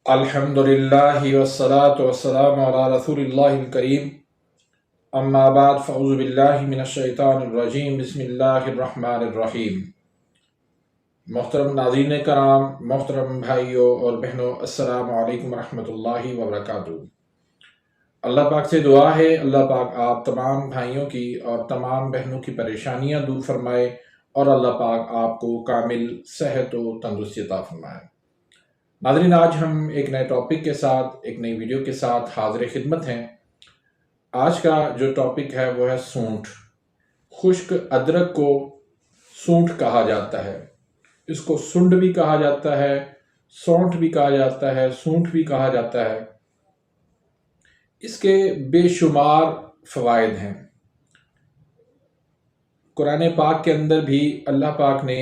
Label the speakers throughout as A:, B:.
A: अल्हम्दुलिल्लाहि वस्सलातु वस्सलामु अला रसूलिल्लाहिल करीम अम्मा बाद फ़अऊज़ु बिल्लाहि मिनश शैतानिर रजीम बिस्मिल्लाहिर रहमानिर रहीम। मोहतरम नाज़रीन कराम, मोहतरम भाइयों और बहनों, अस्सलामु अलैकुम रहमतुल्लाहि व बरकातुहू। अल्लाह पाक से दुआ है, अल्लाह पाक आप तमाम भाइयों की और तमाम बहनों की परेशानियां दूर फरमाए और अल्लाह पाक आपको कामिल सेहत व तंदुरुस्ती अता फरमाए। नाज़रीन, आज हम एक नए टॉपिक के साथ, एक नई वीडियो के साथ हाज़िर खिदमत हैं। आज का जो टॉपिक है वो है सूंठ। खुश्क अदरक को सूंठ कहा जाता है। इसको सुंड भी कहा जाता है, सौंठ भी कहा जाता है, सूंठ भी कहा जाता है। इसके बेशुमार फ़वाइद हैं। कुरान पाक के अंदर भी अल्लाह पाक ने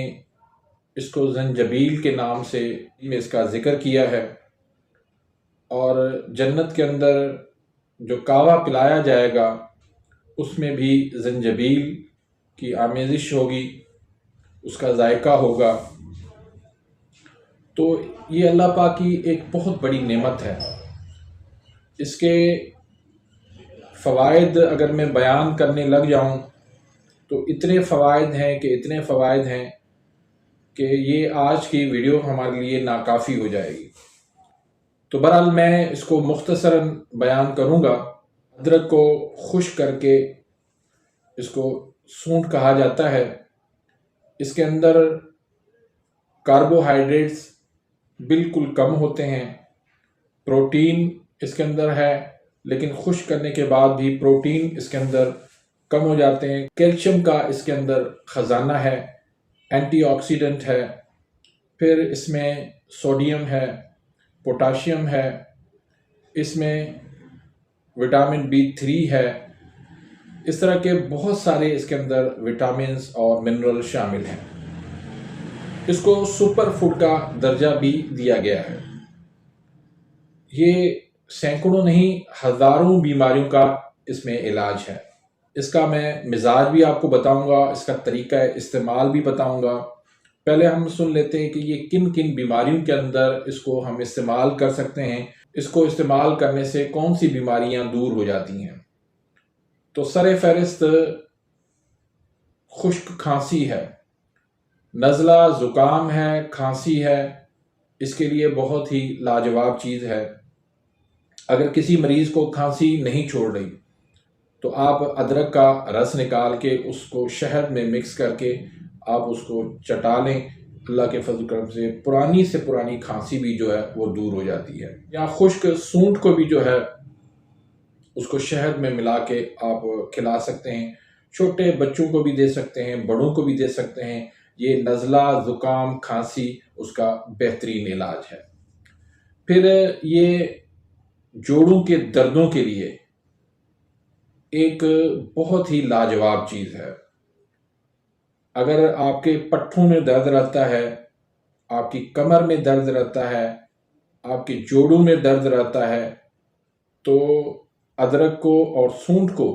A: इसको ज़ंजबील के नाम से इसका ज़िक्र किया है और जन्नत के अंदर जो कावा पिलाया जाएगा उसमें भी ज़ंजबील की आमेज़िश होगी, उसका जायका होगा। तो ये अल्लाह पाक की एक बहुत बड़ी नेमत है। इसके फ़वाइद अगर मैं बयान करने लग जाऊं तो इतने फ़वाइद हैं कि ये आज की वीडियो हमारे लिए नाकाफ़ी हो जाएगी। तो बहरहाल मैं इसको मुख्तसरन बयान करूँगा। अदरक को खुश्क करके इसको सूंठ कहा जाता है। इसके अंदर कार्बोहाइड्रेट्स बिल्कुल कम होते हैं। प्रोटीन इसके अंदर है, लेकिन खुश्क करने के बाद भी प्रोटीन इसके अंदर कम हो जाते हैं। कैल्शियम का इसके अंदर ख़जाना है, एंटीऑक्सीडेंट है, फिर इसमें सोडियम है, पोटाशियम है, इसमें विटामिन B3 है। इस तरह के बहुत सारे इसके अंदर विटामिन्स और मिनरल शामिल हैं। इसको सुपर फूड का दर्जा भी दिया गया है। ये सैकड़ों नहीं हज़ारों बीमारियों का इसमें इलाज है। इसका मैं मिजाज भी आपको बताऊंगा, इसका तरीका इस्तेमाल भी बताऊंगा। पहले हम सुन लेते हैं कि ये किन किन बीमारियों के अंदर इसको हम इस्तेमाल कर सकते हैं, इसको इस्तेमाल करने से कौन सी बीमारियां दूर हो जाती हैं। तो सरे फहरिस्त खुश्क खांसी है, नज़ला ज़ुकाम है, खांसी है। इसके लिए बहुत ही लाजवाब चीज़ है। अगर किसी मरीज़ को खांसी नहीं छोड़ रही तो आप अदरक का रस निकाल के उसको शहद में मिक्स करके आप उसको चटा लें। अल्लाह के फजल करम से पुरानी खांसी भी जो है वो दूर हो जाती है। या खुश्क सूंठ को भी जो है उसको शहद में मिला के आप खिला सकते हैं। छोटे बच्चों को भी दे सकते हैं, बड़ों को भी दे सकते हैं। ये नज़ला ज़ुकाम खांसी उसका बेहतरीन इलाज है। फिर ये जोड़ों के दर्दों के लिए एक बहुत ही लाजवाब चीज़ है। अगर आपके पट्ठों में दर्द रहता है, आपकी कमर में दर्द रहता है, आपके जोड़ों में दर्द रहता है, तो अदरक को और सूंठ को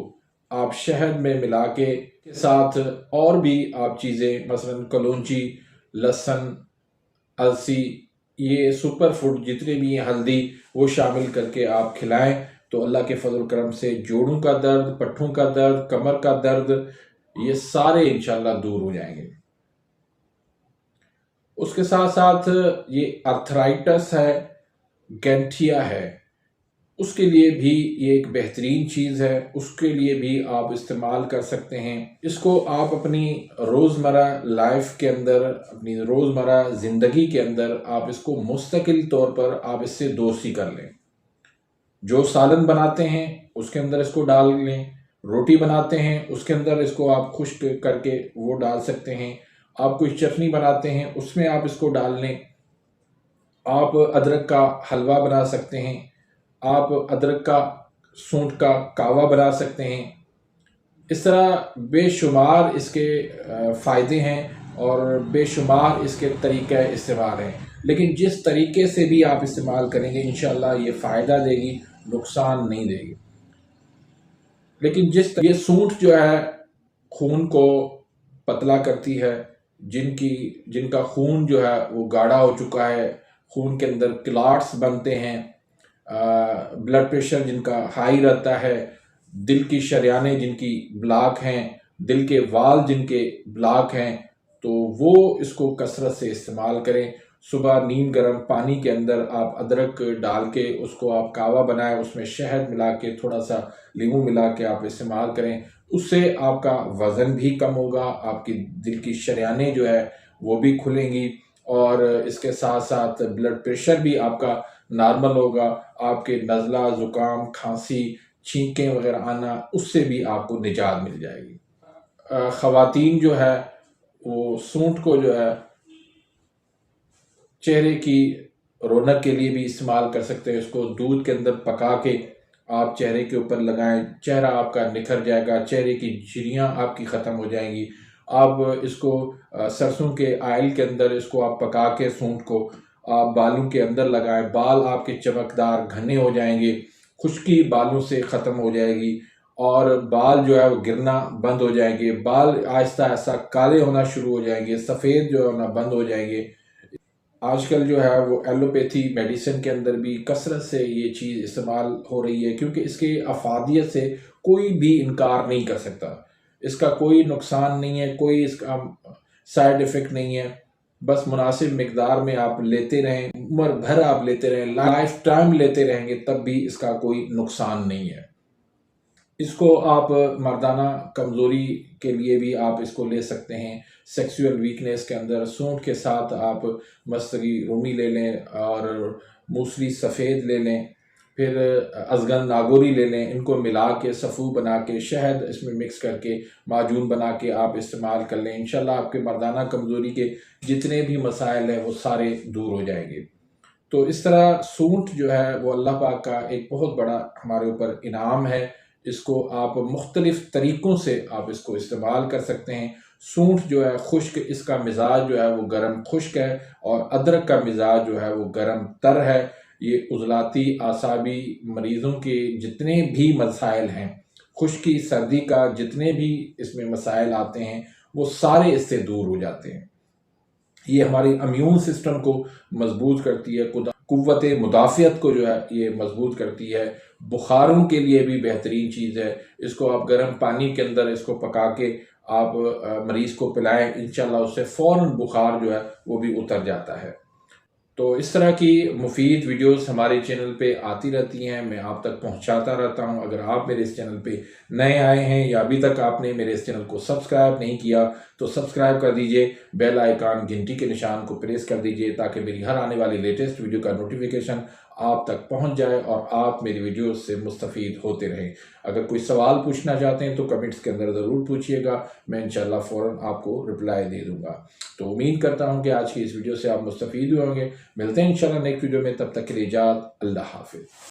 A: आप शहद में मिला के साथ और भी आप चीज़ें मसलन कलौंजी, लहसुन, अलसी, ये सुपर फूड जितने भी हैं, हल्दी, वो शामिल करके आप खिलाएं तो अल्लाह के फजल करम से जोड़ों का दर्द, पट्ठों का दर्द, कमर का दर्द, ये सारे इंशाल्लाह दूर हो जाएंगे। उसके साथ साथ ये अर्थराइटिस है, गैंठिया है, उसके लिए भी ये एक बेहतरीन चीज़ है। उसके लिए भी आप इस्तेमाल कर सकते हैं। इसको आप अपनी रोज़मर्रा लाइफ के अंदर, अपनी रोज़मर्रा ज़िंदगी के अंदर आप इसको मुस्तकिल तौर पर आप इससे दोस्ती कर लें। जो सालन बनाते हैं उसके अंदर इसको डाल लें, रोटी बनाते हैं उसके अंदर इसको आप खुश्क करके वो डाल सकते हैं। आप कोई चटनी बनाते हैं उसमें आप इसको डाल लें। आप अदरक का हलवा बना सकते हैं, आप अदरक का सूंठ का कावा बना सकते हैं। इस तरह बेशुमार इसके फ़ायदे हैं और बेशुमार इसके तरीक़े इस्तेमाल हैं। लेकिन जिस तरीके से भी आप इस्तेमाल करेंगे इंशाअल्लाह ये फ़ायदा देगी, नुकसान नहीं देगी। लेकिन ये सूंठ जो है खून को पतला करती है। जिनका खून जो है वो गाढ़ा हो चुका है, खून के अंदर क्लॉट्स बनते हैं, ब्लड प्रेशर जिनका हाई रहता है, दिल की शरियानें जिनकी ब्लॉक हैं, दिल के वाल जिनके ब्लॉक हैं, तो वो इसको कसरत से इस्तेमाल करें। सुबह नीम गर्म पानी के अंदर आप अदरक डाल के उसको आप कावा बनाएं, उसमें शहद मिला के थोड़ा सा नींबू मिला के आप इस्तेमाल करें। उससे आपका वज़न भी कम होगा, आपकी दिल की शरियानें जो है वो भी खुलेंगी, और इसके साथ साथ ब्लड प्रेशर भी आपका नॉर्मल होगा। आपके नज़ला, ज़ुकाम, खांसी, छींकें वगैरह आना, उससे भी आपको निजात मिल जाएगी। ख़वातीन जो है वो सूंठ को जो है चेहरे की रौनक के लिए भी इस्तेमाल कर सकते हैं। इसको दूध के अंदर पका के आप चेहरे के ऊपर लगाएं, चेहरा आपका निखर जाएगा, चेहरे की झुर्रियाँ आपकी ख़त्म हो जाएंगी। आप इसको सरसों के आयल के अंदर इसको आप पका के सूंठ को आप बालों के अंदर लगाएं, बाल आपके चमकदार घने हो जाएंगे, खुश्की बालों से ख़त्म हो जाएगी, और बाल जो है वो गिरना बंद हो जाएंगे, बाल आहिस्ता आहिस्ता काले होना शुरू हो जाएंगे, सफ़ेद जो होना बंद हो जाएंगे। आजकल जो है वो एलोपैथी मेडिसिन के अंदर भी कसरत से ये चीज़ इस्तेमाल हो रही है, क्योंकि इसकी अफादियत से कोई भी इनकार नहीं कर सकता। इसका कोई नुकसान नहीं है, कोई इसका साइड इफ़ेक्ट नहीं है। बस मुनासिब मिकदार में आप लेते रहें, उम्र भर आप लेते रहें, लाइफ टाइम लेते रहेंगे, तब भी इसका कोई नुकसान नहीं है। इसको आप मर्दाना कमज़ोरी के लिए भी आप इसको ले सकते हैं। सेक्सुअल वीकनेस के अंदर सूंठ के साथ आप मस्तगी रूमी ले लें, और मूसली सफ़ेद ले लें, फिर अज़गन नागोरी ले लें। इनको मिला के सफ़ू बना के शहद इसमें मिक्स करके माजून बना के आप इस्तेमाल कर लें। इंशाल्लाह आपके मर्दाना कमज़ोरी के जितने भी मसाइल हैं वो सारे दूर हो जाएंगे। तो इस तरह सूंठ जो है वो अल्लाह पाक का एक बहुत बड़ा हमारे ऊपर इनाम है। इसको आप मुख्तलिफ़ तरीक़ों से आप इसको इस्तेमाल कर सकते हैं। सूंठ जो है खुश्क, इसका मिज़ाज जो है वो गर्म खुश्क है, और अदरक का मिज़ाज जो है वो गर्म तर है। ये उज़लाती आसाबी मरीज़ों के जितने भी मसाइल हैं, खुश्की सर्दी का जितने भी इसमें मसाइल आते हैं, वो सारे इससे दूर हो जाते हैं। ये हमारी इम्यून सिस्टम को मजबूत करती है, कुव्वत मुदाफ़ियत को जो है ये मजबूत करती है। बुखारों के लिए भी बेहतरीन चीज़ है। इसको आप गर्म पानी के अंदर इसको पका के आप मरीज़ को पिलाएं, इंशाल्लाह उससे फ़ौरन बुखार जो है वो भी उतर जाता है। तो इस तरह की मुफीद वीडियोस हमारे चैनल पे आती रहती हैं, मैं आप तक पहुंचाता रहता हूं। अगर आप मेरे इस चैनल पे नए आए हैं या अभी तक आपने मेरे इस चैनल को सब्सक्राइब नहीं किया तो सब्सक्राइब कर दीजिए, बेल आइकन घंटी के निशान को प्रेस कर दीजिए, ताकि मेरी हर आने वाली लेटेस्ट वीडियो का नोटिफिकेशन आप तक पहुंच जाए और आप मेरी वीडियो से मुस्तफ़ीद होते रहें। अगर कोई सवाल पूछना चाहते हैं तो कमेंट्स के अंदर ज़रूर पूछिएगा, मैं इंशाल्लाह फ़ौरन आपको रिप्लाई दे दूँगा। तो उम्मीद करता हूँ कि आज की इस वीडियो से आप मुस्तफ़ीद हुए होंगे। मिलते हैं इंशाल्लाह नेक्स्ट वीडियो में, तब तक के लिए इजाज़त, अल्लाह हाफ़िज़।